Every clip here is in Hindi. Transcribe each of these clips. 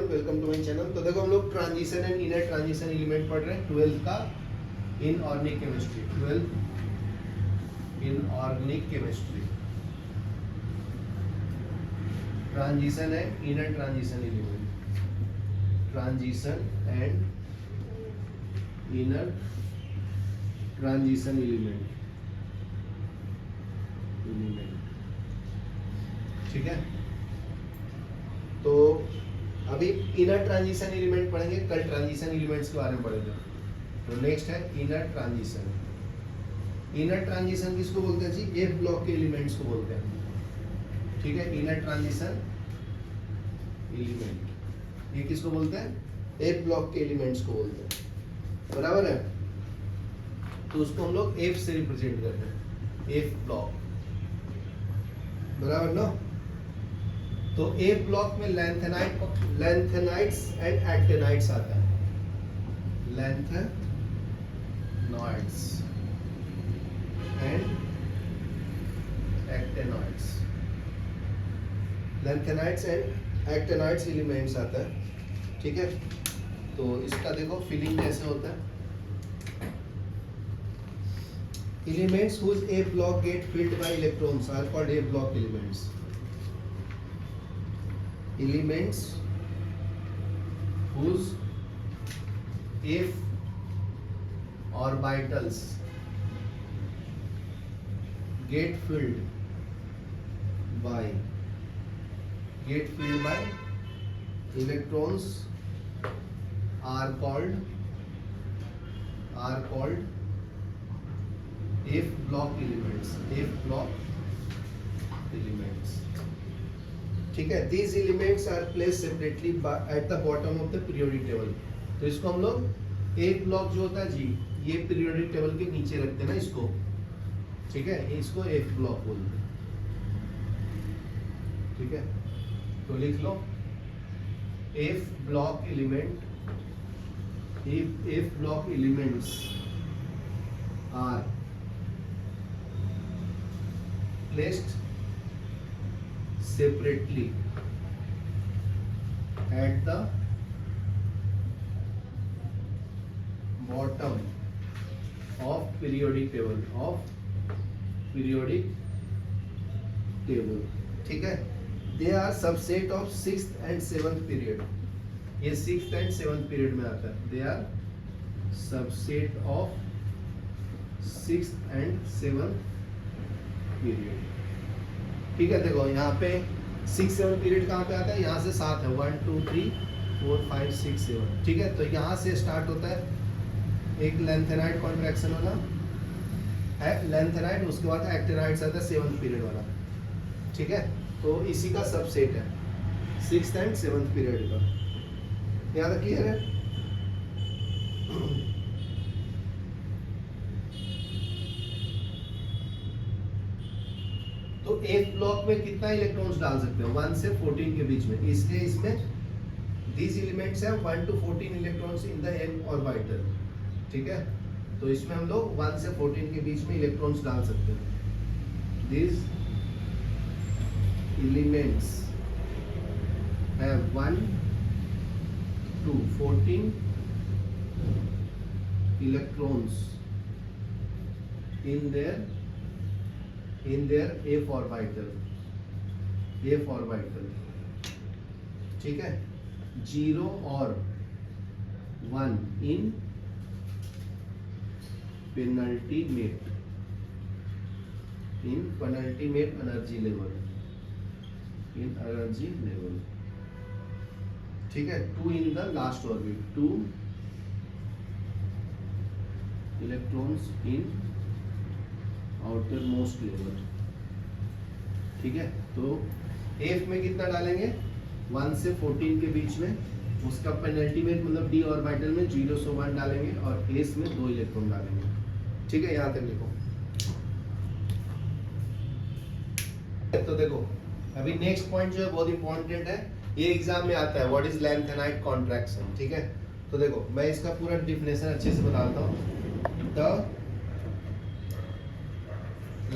Everyone, welcome to my channel. तो देखो हम लोग transition and inner transition element पढ़ रहे हैं 12th का inorganic chemistry. 12 inorganic chemistry, transition and inner transition element, transition and inner transition element, ठीक है। तो अभी इनर ट्रांजिशन एलिमेंट पढ़ेंगे, कल ट्रांजिशन एलिमेंट्स के बारे में पढ़ेंगे। तो नेक्स्ट है इनर ट्रांजिशन। इनर ट्रांजिशन किसको बोलते हैं जी? एफ ब्लॉक के एलिमेंट्स को बोलते हैं, ठीक है। इनर ट्रांजिशन एलिमेंट, ये किसको बोलते हैं? एफ ब्लॉक के एलिमेंट्स को बोलते हैं, बराबर है। तो उसको हम लोग एफ से रिप्रेजेंट करते हैं, एफ ब्लॉक, बराबर ना। तो ए ब्लॉक में लैंथेनाइट्स एंड एक्टिनाइट्स आता है। Lanthanides and actinides, lanthanides and actinides elements आता है, ठीक है। तो इसका देखो फिलिंग कैसे होता है। Elements whose A block get filled by electrons are called A block elements. Elements whose F orbitals get filled by electrons are called F block elements, F block elements, ठीक है। These elements are placed separately at the bottom of the periodic table. तो इसको हम लोग F block जो होता है जी, ये periodic table के नीचे रखते हैं ना इसको, ठीक है। इसको F block बोलते हैं, ठीक है। तो लिख लो F block element, F block elements are placed separately at the bottom of periodic table, ठीक है। They are subset of 6th and 7th period, ये 6th and 7th period में आता है। They are subset of 6th and 7th period, ठीक है। देखो यहाँ पे 6-7 पीरियड कहाँ पे आता है? यहाँ से 7 है, 1 2 3 4 5 6 7, ठीक है। तो यहाँ से स्टार्ट होता है एक लेंथेनाइट कॉन्ट्रैक्शन वाला है, लेंथेनाइट, उसके बाद एक्टिनाइट्स आता है 7th पीरियड वाला, ठीक है। तो इसी का सबसेट है 6th एंड 7th पीरियड का। यहाँ तक क्लियर है? तो एफ ब्लॉक में कितना इलेक्ट्रॉन्स डाल सकते हैं? 1 से 14 के बीच में, इसलिए इसमें these elements have 1 to 14 electrons in the n orbital, ठीक है। तो इसमें हम लोग 1 से 14 के बीच में इलेक्ट्रॉन्स डाल सकते हैं। These elements have 1 to 14 electrons in their F orbital, ठीक है। 0 और 1 in penultimate energy level, ठीक है। 2 in the last orbit, 2 electrons in outer most level, ठीक है। तो एफ में कितना डालेंगे? 1 से 14 के बीच में, उसका पेनल्टीमेट मतलब डी ऑर्बिटल में 0 से 1 डालेंगे और एस में 2 इलेक्ट्रॉन डालेंगे, ठीक है। यहाँ तक लिखो। तो देखो अभी नेक्स्ट पॉइंट जो है बहुत इंपॉर्टेंट है, ये एग्जाम में आता है, व्हाट इज लैंथेनाइट कॉन्ट्रैक्शन, ठीक है। तो देखो मैं इसका पूरा डिफिनेशन अच्छे से बताता हूँ। The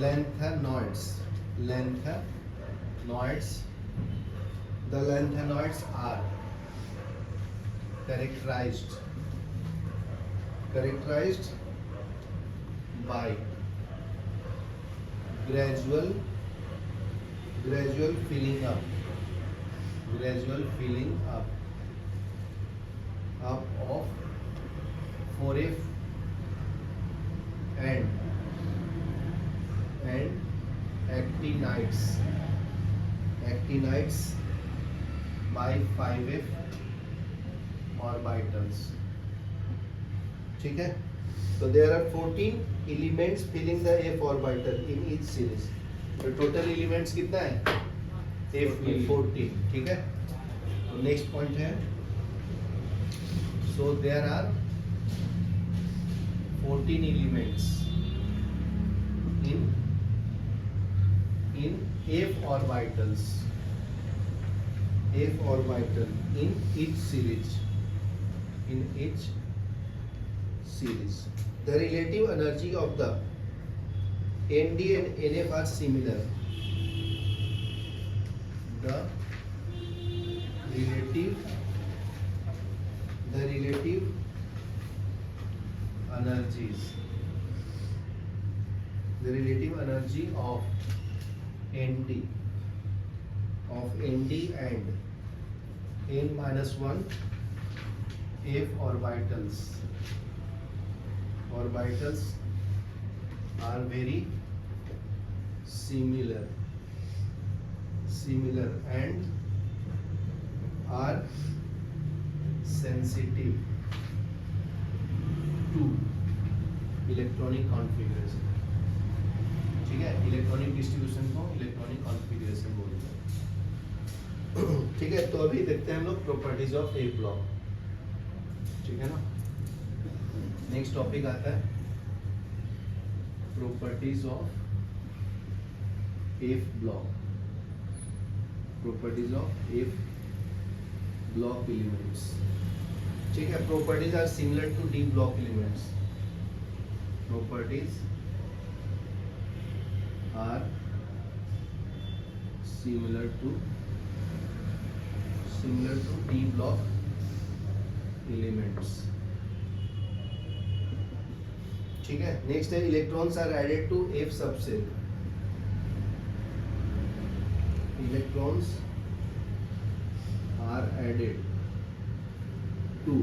lanthanoids, the lanthanoids are characterized by gradual filling up of 4F and actinides by 5F orbitals. ठीक है, so there are 14 elements filling the F orbital in each series. तो total elements कितना है? F में 14. ठीक है, तो next point है, so there are 14 elements in F orbitals in each series. The relative energy of the Nd and Nf are similar. The relative energy of Nd and n-1 F orbitals are very similar and are sensitive to electronic configuration. ठीक है, इलेक्ट्रॉनिक डिस्ट्रीब्यूशन को इलेक्ट्रॉनिक कॉन्फ़िगरेशन बोलते हैं. ठीक है, तो अभी देखते हैं हम लोग प्रॉपर्टीज ऑफ ए ब्लॉक. ठीक है ना, नेक्स्ट टॉपिक आता है properties of F block. Properties of F block elements. ठीक है, properties are similar to D block elements. Properties are similar to D block elements. ठीक है, नेक्स्ट है electrons are added to F subset. Electrons are added to